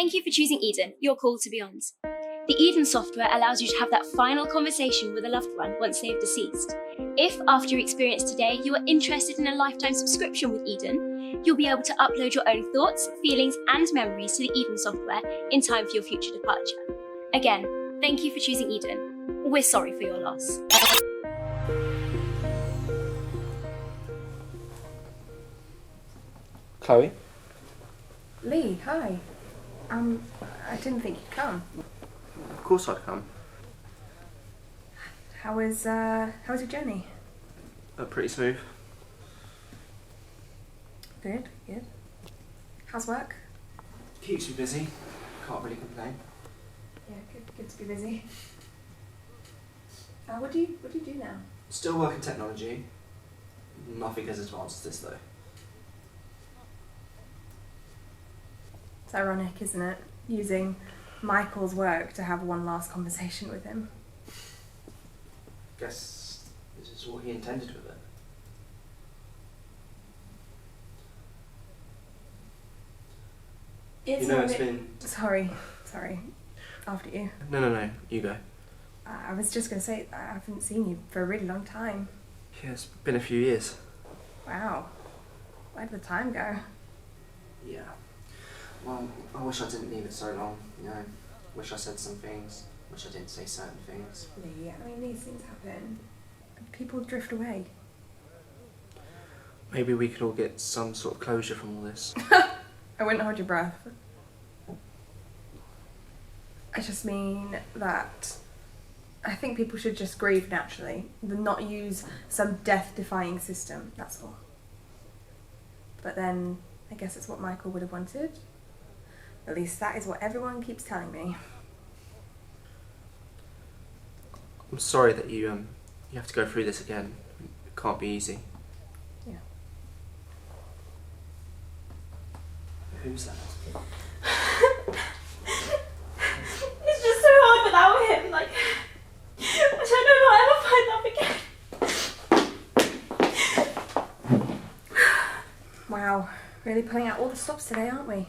Thank you for choosing Eden, your call to beyond. The Eden software allows you to have that final conversation with a loved one once they have deceased. If, after your experience today, you are interested in a lifetime subscription with Eden, you'll be able to upload your own thoughts, feelings, and memories to the Eden software in time for your future departure. Again, thank you for choosing Eden. We're sorry for your loss. Chloe? Lee, hi. I didn't think you'd come. Of course I'd come. How was your journey? Pretty smooth. Good. How's work? Keeps me busy. Can't really complain. Yeah, good to be busy. What do you do now? Still work in technology. Nothing as advanced as this though. It's ironic, isn't it? Using Michael's work to have one last conversation with him. Guess this is what he intended with it. It's been... Sorry. After you. No, you go. I was just going to say, I haven't seen you for a really long time. Yeah, it's been a few years. Wow. Where did the time go? Yeah. Well, I wish I didn't leave it so long, Wish I said some things. Wish I didn't say certain things. Lee, I mean, these things happen. People drift away. Maybe we could all get some sort of closure from all this. I wouldn't hold your breath. I just mean that I think people should just grieve naturally, and not use some death-defying system, that's all. But then, I guess it's what Michael would have wanted. At least that is what everyone keeps telling me. I'm sorry that you have to go through this again. It can't be easy. Yeah. Who's that? It's just so hard without him, I don't know if I'll ever find love again. Wow, really pulling out all the stops today, aren't we?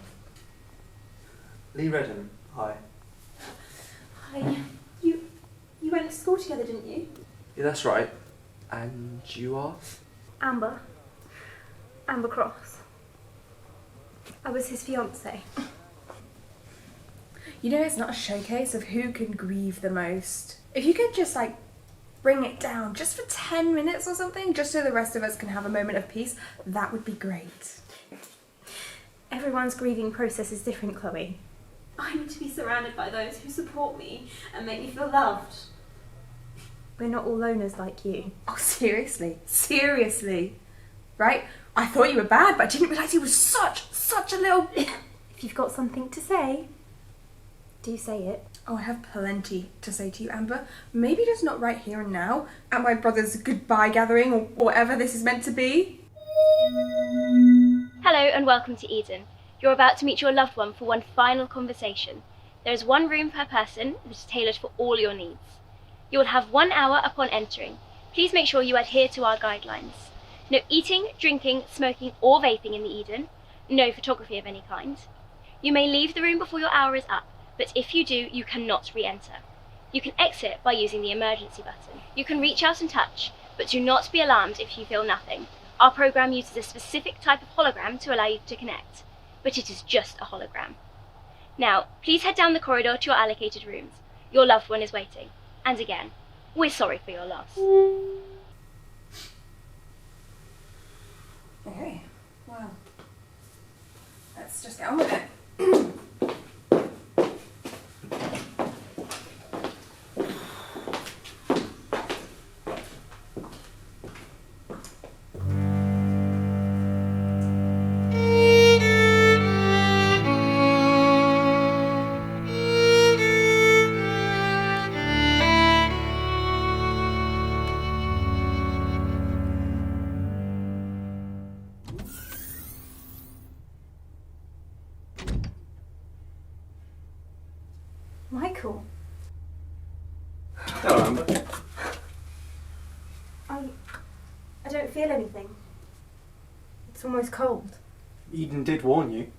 Lee Redden, hi. Hi. You went to school together, didn't you? Yeah, that's right. And you are? Amber Cross. I was his fiancée. You know, it's not a showcase of who can grieve the most. If you could just, bring it down just for 10 minutes or something, just so the rest of us can have a moment of peace, that would be great. Everyone's grieving process is different, Chloe. I need to be surrounded by those who support me and make me feel loved. We're not all loners like you. Oh, seriously. Right? I thought you were bad, but I didn't realise you were such a little... If you've got something to say, do say it. Oh, I have plenty to say to you, Amber. Maybe just not right here and now, at my brother's goodbye gathering, or whatever this is meant to be. Hello and welcome to Eden. You're about to meet your loved one for one final conversation. There is one room per person that is tailored for all your needs. You will have 1 hour upon entering. Please make sure you adhere to our guidelines. No eating, drinking, smoking or vaping in the Eden. No photography of any kind. You may leave the room before your hour is up, but if you do, you cannot re-enter. You can exit by using the emergency button. You can reach out and touch, but do not be alarmed if you feel nothing. Our program uses a specific type of hologram to allow you to connect, but it is just a hologram. Now, please head down the corridor to your allocated rooms. Your loved one is waiting. And again, we're sorry for your loss. Okay, well, let's just get on with it. Michael, Hello, Amber. I don't feel anything. It's almost cold. Eden did warn you.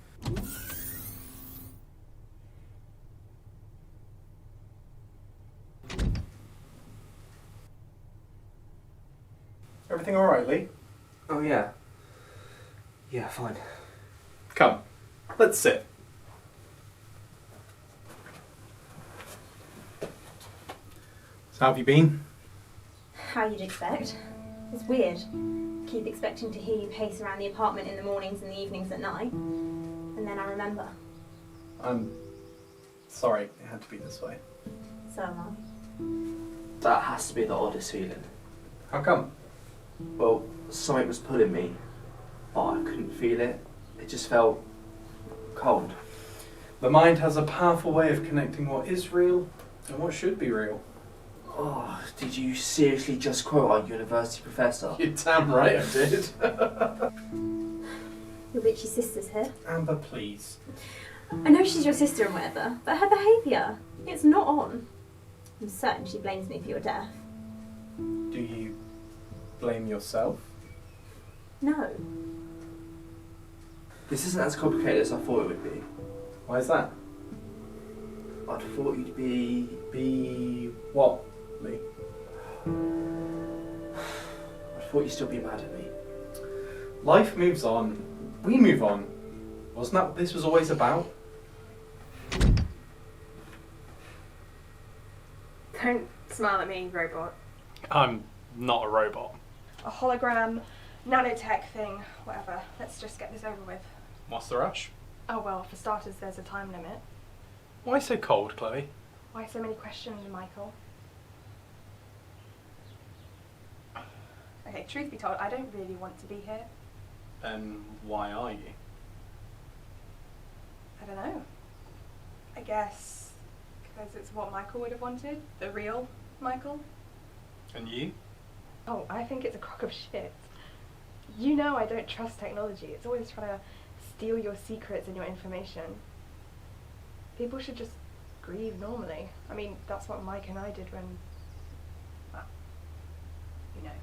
everything alright, Lee? Oh, yeah. Yeah, fine. Come, let's sit. So how have you been? How you'd expect. It's weird. Keep expecting to hear you pace around the apartment in the mornings and the evenings at night. And then I remember. I'm sorry it had to be this way. So am I. That has to be the oddest feeling. How come? Well, something was pulling me, but I couldn't feel it. It just felt cold. The mind has a powerful way of connecting what is real and what should be real. Oh, did you seriously just quote our university professor? You're damn right I did. Your bitchy sister's here. Amber, please. I know she's your sister and whatever, but her behaviour, it's not on. I'm certain she blames me for your death. Do you blame yourself? No. This isn't as complicated as I thought it would be. Why is that? I'd thought you'd be... Be what, Lee? I thought you'd still be mad at me. Life moves on. We move on. Wasn't that what this was always about? Don't smile at me, robot. I'm not a robot. A hologram, nanotech thing, whatever. Let's just get this over with. What's the rush? Oh well, for starters, there's a time limit. Why so cold, Chloe? Why so many questions, Michael? Okay, truth be told, I don't really want to be here. Then why are you? I don't know. I guess because it's what Michael would have wanted. The real Michael. And you? Oh, I think it's a crock of shit. You know I don't trust technology. It's always trying to steal your secrets and your information. People should just grieve normally. I mean, that's what Mike and I did when... well, you know.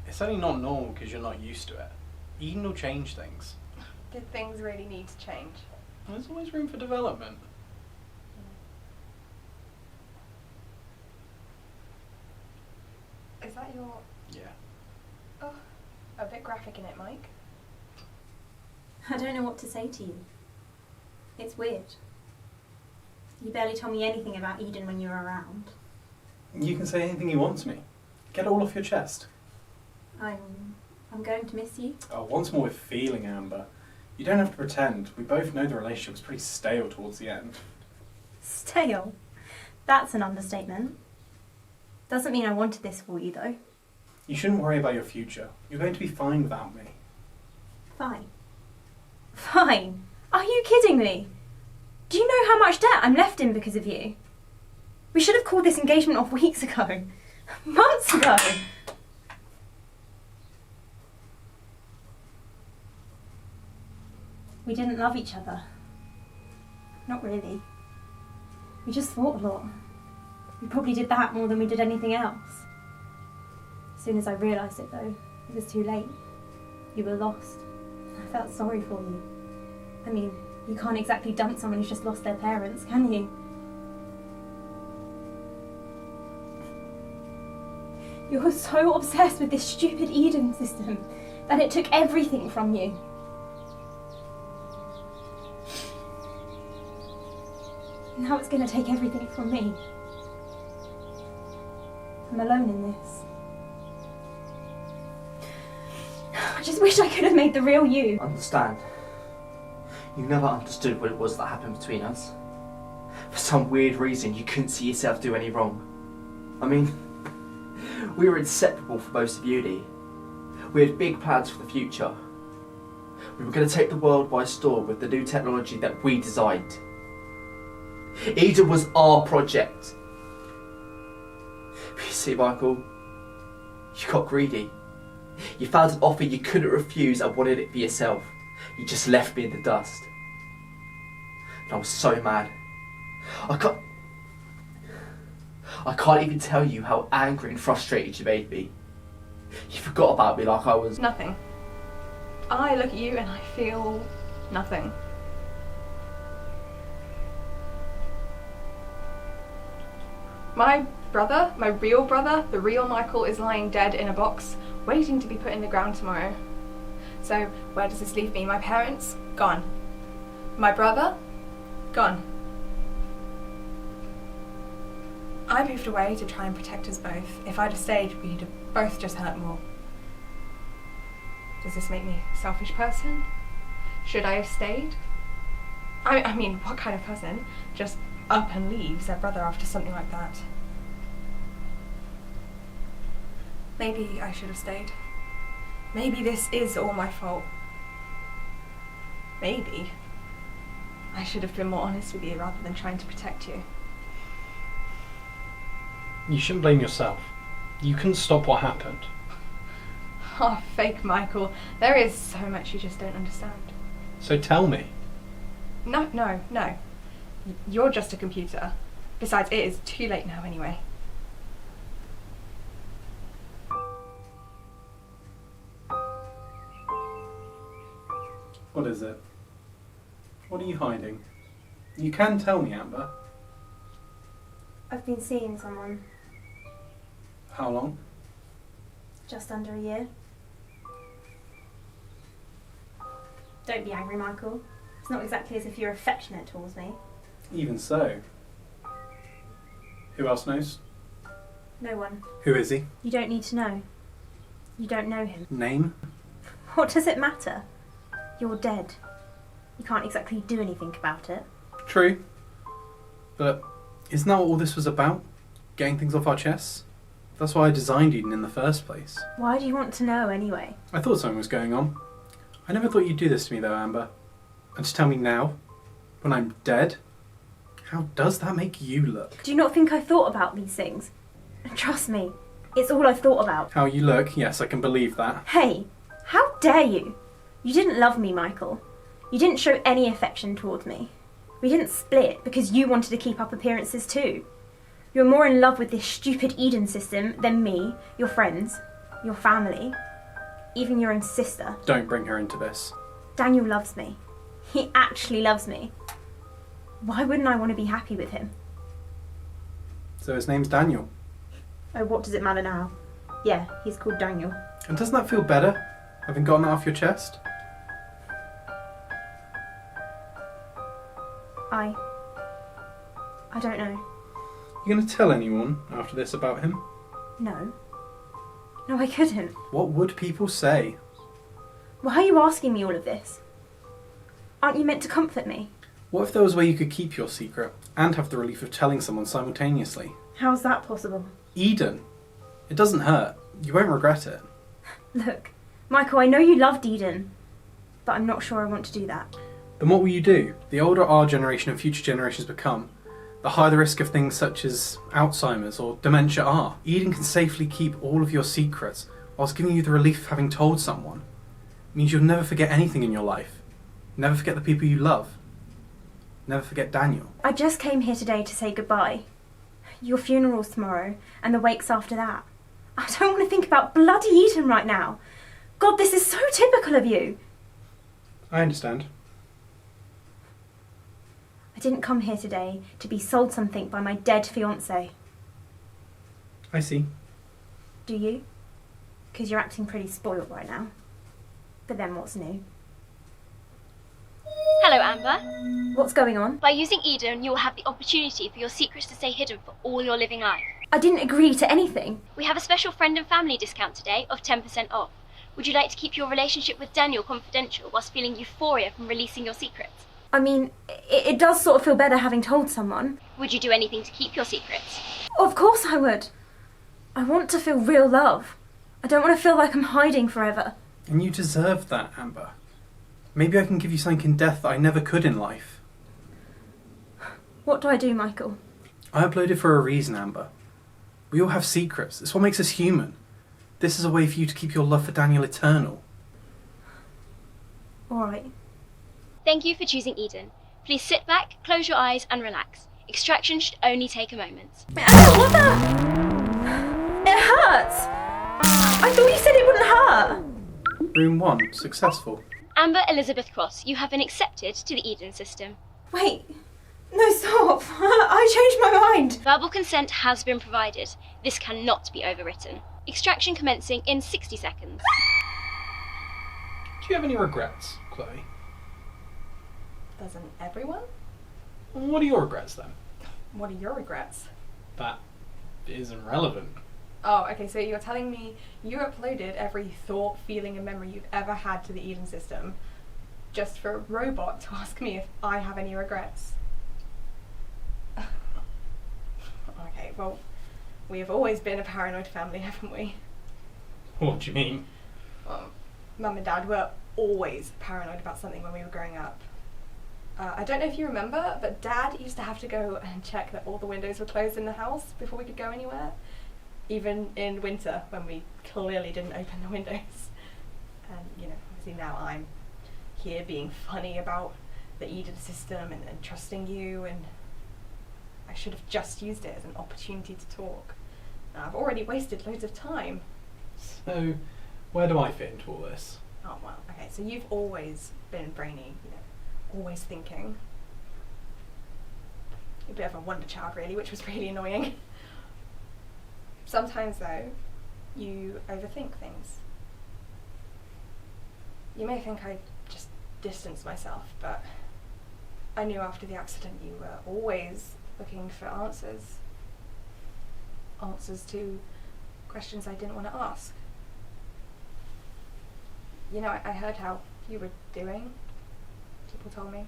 It's only not normal because you're not used to it. Eden will change things. Did things really need to change? There's always room for development. Is that your... Yeah. Oh, a bit graphic in it, Mike. I don't know what to say to you. It's weird. You barely told me anything about Eden when you were around. You can say anything you want to me. Get it all off your chest. I'm going to miss you. Oh, once more with feeling, Amber. You don't have to pretend. We both know the relationship was pretty stale towards the end. Stale? That's an understatement. Doesn't mean I wanted this for you, though. You shouldn't worry about your future. You're going to be fine without me. Fine. Fine? Are you kidding me? Do you know how much debt I'm left in because of you? We should have called this engagement off weeks ago. Months ago. We didn't love each other. Not really. We just thought a lot. We probably did that more than we did anything else. As soon as I realised it, though, it was too late. You were lost. I felt sorry for you. I mean, you can't exactly dump someone who's just lost their parents, can you? You were so obsessed with this stupid Eden system that it took everything from you. Now it's going to take everything from me. I'm alone in this. I just wish I could have made the real you. Understand. You never understood what it was that happened between us. For some weird reason, you couldn't see yourself do any wrong. I mean, we were inseparable for most of uni. We had big plans for the future. We were going to take the world by storm with the new technology that we designed. Eden was our project. But you see, Michael, you got greedy. You found an offer you couldn't refuse and wanted it for yourself. You just left me in the dust. And I was so mad. I can't even tell you how angry and frustrated you made me. You forgot about me like I was... Nothing. I look at you and I feel nothing. My brother, my real brother, the real Michael, is lying dead in a box, waiting to be put in the ground tomorrow. So where does this leave me? My parents? Gone. My brother? Gone. I moved away to try and protect us both. If I'd have stayed, we'd have both just hurt more. Does this make me a selfish person? Should I have stayed? I mean, what kind of person just up and leaves their brother after something like that? Maybe I should have stayed. Maybe this is all my fault. Maybe I should have been more honest with you rather than trying to protect you. You shouldn't blame yourself. You couldn't stop what happened. Oh, fake Michael. There is so much you just don't understand. So tell me. No. You're just a computer. Besides, it is too late now anyway. What is it? What are you hiding? You can tell me, Amber. I've been seeing someone How long? just under a year. Don't be angry, Michael. It's not exactly as if you're affectionate towards me. Even so. Who else knows? No one. Who is he? You don't need to know. You don't know him. Name? What does it matter? You're dead. You can't exactly do anything about it. True. But isn't that what all this was about? Getting things off our chests? That's why I designed Eden in the first place. Why do you want to know anyway? I thought something was going on. I never thought you'd do this to me though, Amber. And to tell me now, when I'm dead? How does that make you look? Do you not think I thought about these things? Trust me, it's all I've thought about. How you look, yes, I can believe that. Hey, how dare you? You didn't love me, Michael. You didn't show any affection towards me. We didn't split because you wanted to keep up appearances too. You're more in love with this stupid Eden system than me, your friends, your family, even your own sister. Don't bring her into this. Daniel loves me. He actually loves me. Why wouldn't I want to be happy with him? So his name's Daniel. Oh, what does it matter now? Yeah, he's called Daniel. And doesn't that feel better, having gotten that off your chest? I don't know. You gonna tell anyone after this about him? No. No, I couldn't. What would people say? Why are you asking me all of this? Aren't you meant to comfort me? What if there was a way you could keep your secret and have the relief of telling someone simultaneously? How's that possible? Eden. It doesn't hurt. You won't regret it. Look, Michael, I know you loved Eden, but I'm not sure I want to do that. Then what will you do? The older our generation and future generations become, the higher the risk of things such as Alzheimer's or dementia are. Eden can safely keep all of your secrets whilst giving you the relief of having told someone. It means you'll never forget anything in your life. Never forget the people you love. Never forget Daniel. I just came here today to say goodbye. Your funeral's tomorrow, and the wake's after that. I don't want to think about bloody Eden right now. God, this is so typical of you. I understand. I didn't come here today to be sold something by my dead fiancé. I see. Do you? Because you're acting pretty spoiled right now. But then what's new? Hello, Amber. What's going on? By using Eden, you will have the opportunity for your secrets to stay hidden for all your living life. I didn't agree to anything. We have a special friend and family discount today of 10% off. Would you like to keep your relationship with Daniel confidential whilst feeling euphoria from releasing your secrets? I mean, it does sort of feel better having told someone. Would you do anything to keep your secrets? Of course I would. I want to feel real love. I don't want to feel like I'm hiding forever. And you deserve that, Amber. Maybe I can give you something in death that I never could in life. What do I do, Michael? I uploaded for a reason, Amber. We all have secrets. It's what makes us human. This is a way for you to keep your love for Daniel eternal. Alright. Thank you for choosing Eden. Please sit back, close your eyes and relax. Extraction should only take a moment. Ow, what the? It hurts! I thought you said it wouldn't hurt! Room 1, successful. Amber Elizabeth Cross, you have been accepted to the Eden system. Wait, No, stop! I changed my mind! Verbal consent has been provided. This cannot be overwritten. Extraction commencing in 60 seconds. Do you have any regrets, Chloe? Doesn't everyone? What are your regrets then? What are your regrets? That isn't relevant. Oh, okay, so you're telling me you uploaded every thought, feeling, and memory you've ever had to the Eden system just for a robot to ask me if I have any regrets? Okay, well, we have always been a paranoid family, haven't we? What do you mean? Mum and Dad were always paranoid about something when we were growing up. I don't know if you remember, but Dad used to have to go and check that all the windows were closed in the house before we could go anywhere. Even in winter, when we clearly didn't open the windows. And, you know, obviously now I'm here being funny about the Eden system and trusting you, and I should have just used it as an opportunity to talk. Now, I've already wasted loads of time. So, where do I fit into all this? Oh, well, okay, so you've always been brainy, you know, always thinking. You're a bit of a wonder child, really, which was really annoying. Sometimes, though, you overthink things. You may think I just distanced myself, but I knew after the accident you were always looking for answers. Answers to questions I didn't want to ask. You know, I heard how you were doing. People told me.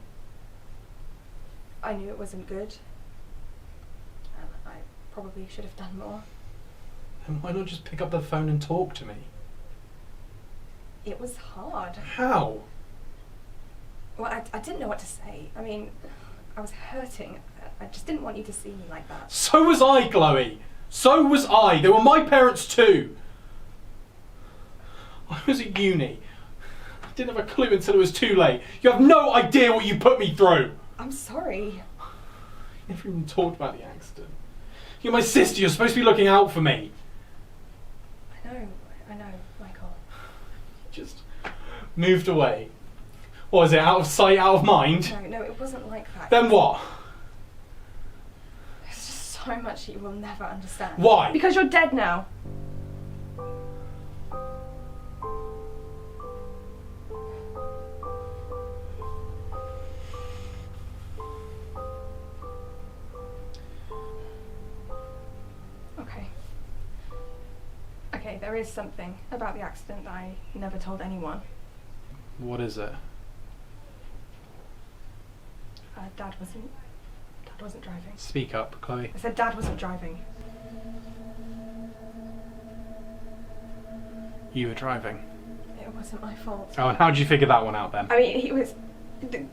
I knew it wasn't good. And I probably should have done more. Then why not just pick up the phone and talk to me? It was hard. How? Well, I didn't know what to say. I mean, I was hurting. I just didn't want you to see me like that. So was I, Chloe! So was I! They were my parents too! I was at uni. I didn't have a clue until it was too late. You have no idea what you put me through! I'm sorry. You never even talked about the accident. You're my sister, you're supposed to be looking out for me. I know, Michael. Just moved away. What is it, out of sight, out of mind? No, it wasn't like that. Then what? There's just so much that you will never understand. Why? Because you're dead now. Okay, there is something about the accident that I never told anyone. What is it? Dad wasn't driving. Speak up, Chloe. I said Dad wasn't driving. You were driving. It wasn't my fault. Oh, and how did you figure that one out then? I mean, he was the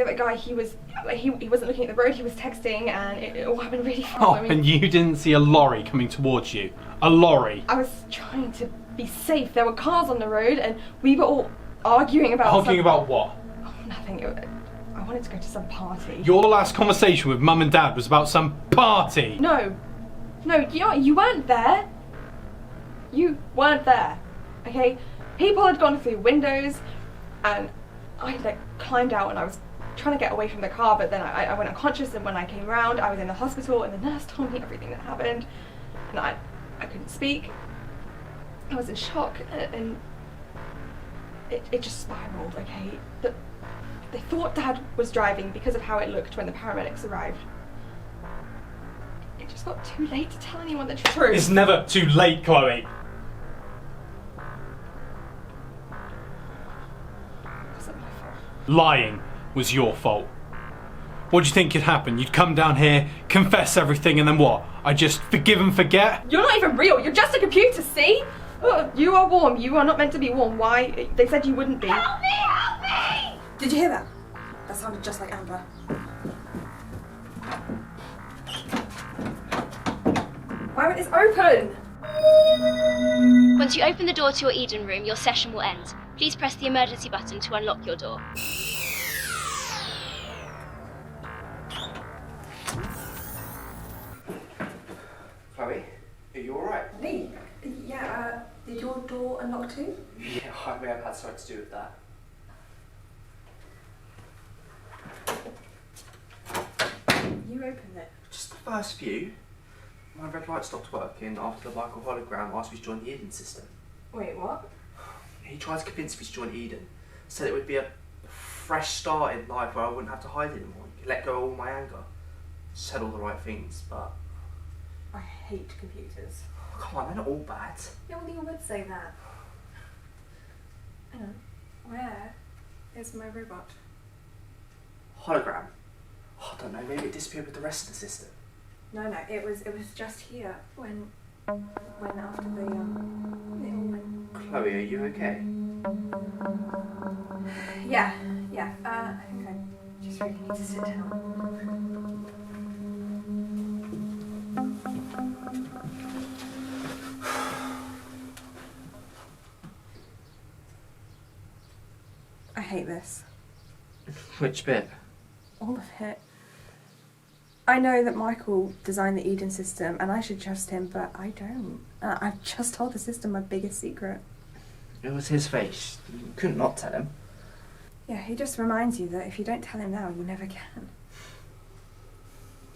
other guy. He wasn't looking at the road. He was texting, and it all happened really fast. Oh, I mean, and you didn't see a lorry coming towards you? A lorry? I was trying to be safe. There were cars on the road, and we were all arguing about. Arguing about what? Oh, nothing. I wanted to go to some party. Your last conversation with Mum and Dad was about some party. No, you weren't there. You weren't there. Okay, people had gone through windows, and I climbed out, and I was trying to get away from the car, but then I went unconscious, and when I came round, I was in the hospital, and the nurse told me everything that happened, and I couldn't speak. I was in shock, and it just spiraled. Okay, they thought Dad was driving because of how it looked when the paramedics arrived. It just got too late to tell anyone the truth. It's never too late, Chloe. It wasn't my fault. Lying was your fault. What do you think could happen? You'd come down here, confess everything, and then what? I just forgive and forget? You're not even real. You're just a computer, see? Oh, you are warm. You are not meant to be warm. Why? They said you wouldn't be. Help me! Help me! Did you hear that? That sounded just like Amber. Why won't this open? Once you open the door to your Eden room, your session will end. Please press the emergency button to unlock your door. Chloe, are you alright? Lee? Yeah, did your door unlock too? Yeah, I may have had something to do with that. with it? Just the first few. My red light stopped working after the Michael hologram asked me to join the Eden system. Wait, what? He tried to convince me to join Eden. Said it would be a fresh start in life where I wouldn't have to hide anymore. You could let go of all my anger. Said all the right things, but... I hate computers. Oh, come on, they're not all bad. Yeah, well, you would say that. Hang on. Where is my robot? Hologram? Oh, I don't know, maybe it disappeared with the rest of the system. No, it was just here when after the it all went. Chloe, are you okay? Yeah. I think I just really need to sit down. I hate this. Which bit? All of it. I know that Michael designed the Eden system and I should trust him, but I don't. I've just told the system my biggest secret. It was his face. You couldn't not tell him. Yeah, he just reminds you that if you don't tell him now, you never can.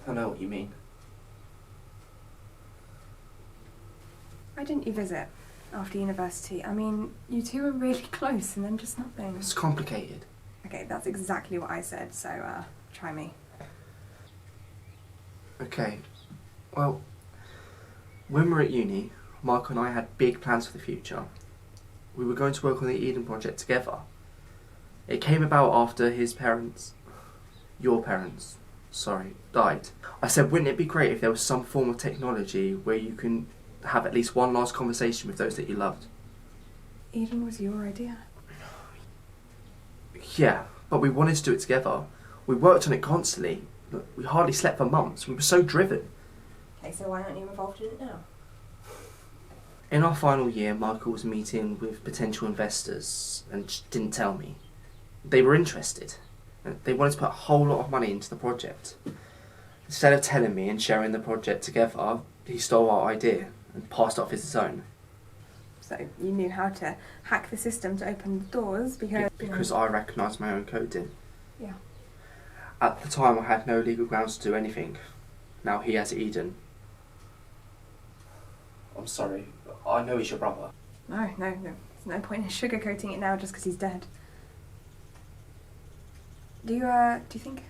I know what you mean. Why didn't you visit after university? I mean, you two were really close and then just nothing. It's complicated. Okay, that's exactly what I said, so try me. Okay, well, when we were at uni, Mark and I had big plans for the future. We were going to work on the Eden project together. It came about after your parents, died. I said, wouldn't it be great if there was some form of technology where you can have at least one last conversation with those that you loved? Eden was your idea. Yeah, but we wanted to do it together. We worked on it constantly. Look, we hardly slept for months. We were so driven. Okay, so why aren't you involved in it now? In our final year, Michael was meeting with potential investors and just didn't tell me. They were interested. They wanted to put a whole lot of money into the project. Instead of telling me and sharing the project together, he stole our idea and passed it off as his own. So you knew how to hack the system to open the doors Because I recognised my own coding. Yeah. At the time, I had no legal grounds to do anything. Now he has Eden. I'm sorry. I know he's your brother. No. There's no point in sugarcoating it now just because he's dead. Do you think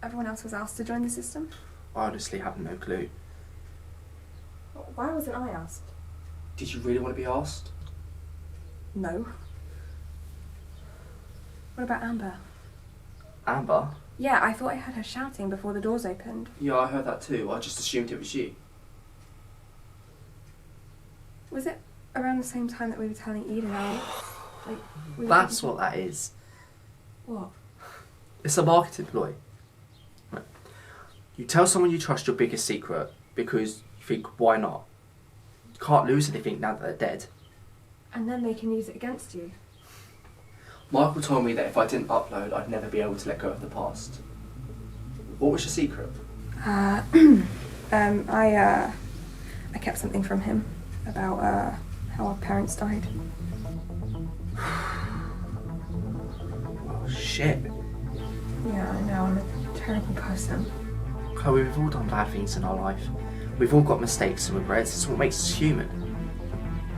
everyone else was asked to join the system? I honestly have no clue. Why wasn't I asked? Did you really want to be asked? No. What about Amber? Amber? Yeah, I thought I heard her shouting before the doors opened. Yeah, I heard that too. I just assumed it was you. Was it around the same time that we were telling Eden out? That's what that is. What? It's a marketing ploy. Right. You tell someone you trust your biggest secret because you think, why not? You can't lose anything now that they're dead. And then they can use it against you. Michael told me that if I didn't upload, I'd never be able to let go of the past. What was your secret? I kept something from him about how our parents died. Oh shit. Yeah, I know, I'm a terrible person. Chloe, we've all done bad things in our life. We've all got mistakes and regrets. It's what makes us human.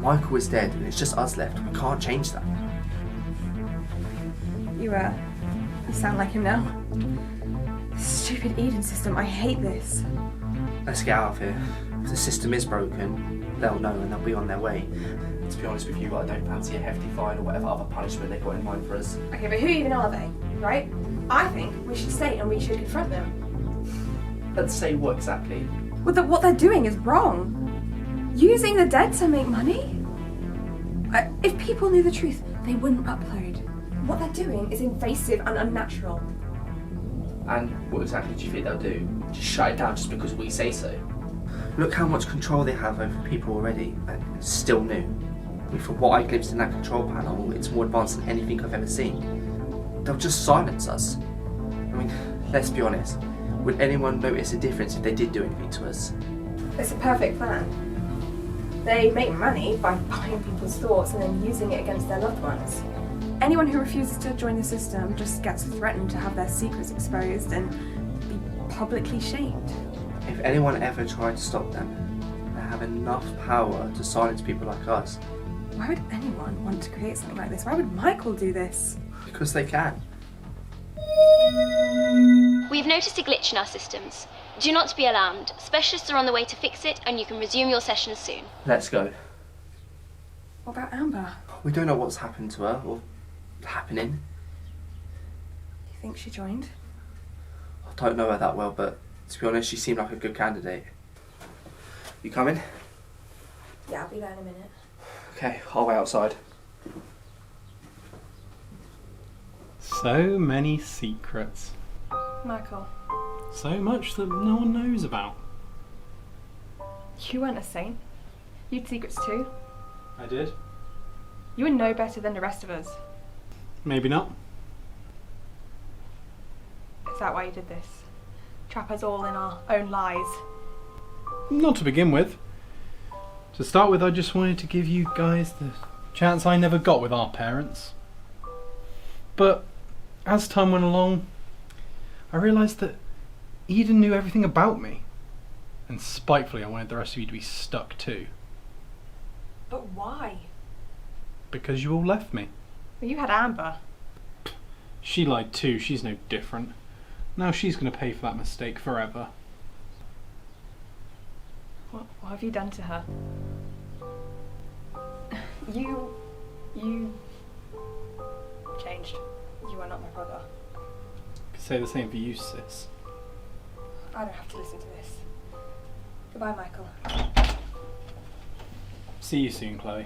Michael is dead and it's just us left. We can't change that. You sound like him now. Stupid Eden system, I hate this. Let's get out of here. If the system is broken, they'll know and they'll be on their way. To be honest with you, I don't fancy a hefty fine or whatever other punishment they've got in mind for us. Okay, but who even are they, right? I think we should stay and we should confront them. Let's say what exactly? Well, what they're doing is wrong. Using the dead to make money? If people knew the truth, they wouldn't upload. What they're doing is invasive and unnatural. And what exactly do you think they'll do? Just shut it down just because we say so? Look how much control they have over people already, and it's still new. And from what I glimpsed in that control panel, it's more advanced than anything I've ever seen. They'll just silence us. I mean, let's be honest. Would anyone notice a difference if they did do anything to us? It's a perfect plan. They make money by buying people's thoughts and then using it against their loved ones. Anyone who refuses to join the system just gets threatened to have their secrets exposed and be publicly shamed. If anyone ever tried to stop them, they have enough power to silence people like us. Why would anyone want to create something like this? Why would Michael do this? Because they can. We've noticed a glitch in our systems. Do not be alarmed. Specialists are on the way to fix it, and you can resume your sessions soon. Let's go. What about Amber? We don't know what's happened to her, or happening. Do you think she joined? I don't know her that well, but to be honest, she seemed like a good candidate. You coming? Yeah, I'll be there in a minute. Okay, I'll wait outside. So many secrets. Michael, So much that no one knows about. you weren't a saint. You'd secrets too. I did. You were no better than the rest of us. Maybe not. Is that why you did this? Trap us all in our own lies. Not to begin with. To start with, I just wanted to give you guys the chance I never got with our parents. But as time went along, I realised that Eden knew everything about me. And spitefully, I wanted the rest of you to be stuck too. But why? Because you all left me. Well, you had Amber. She lied too, she's no different. Now she's going to pay for that mistake forever. What have you done to her? You changed. You are not my brother. Could say the same for you, sis. I don't have to listen to this. Goodbye, Michael. See you soon, Chloe.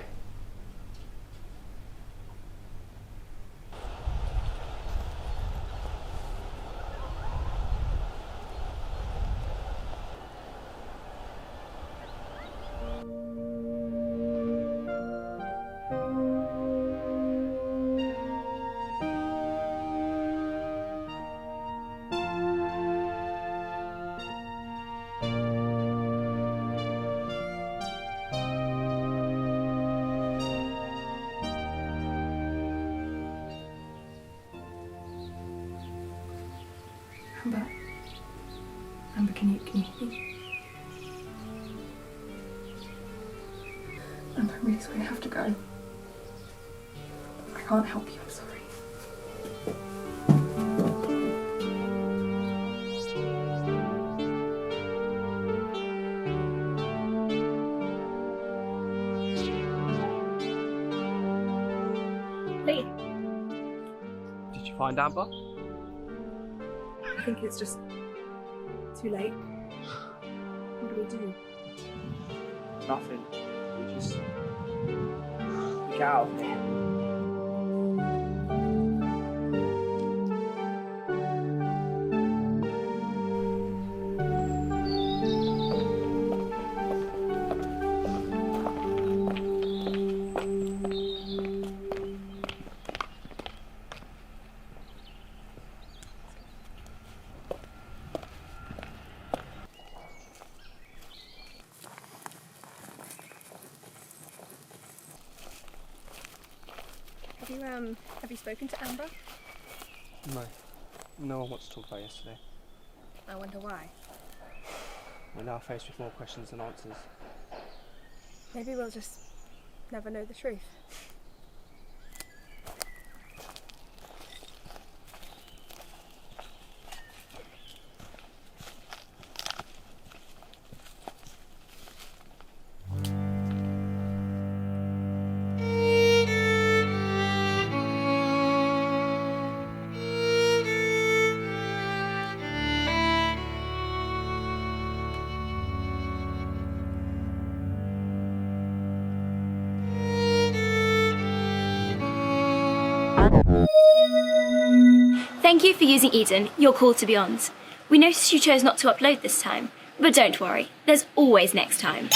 Amber, can you hear me? Amber, I'm really sorry, I have to go. I can't help you, I'm sorry. Lee. Did you find Amber? I think it's just too late. What do we do? Nothing. We just get out of here. Have you spoken to Amber? No. No one wants to talk about yesterday. I wonder why. We're now faced with more questions than answers. Maybe we'll just never know the truth. Thank you for using Eden, your call to beyond. We noticed you chose not to upload this time, but don't worry, there's always next time.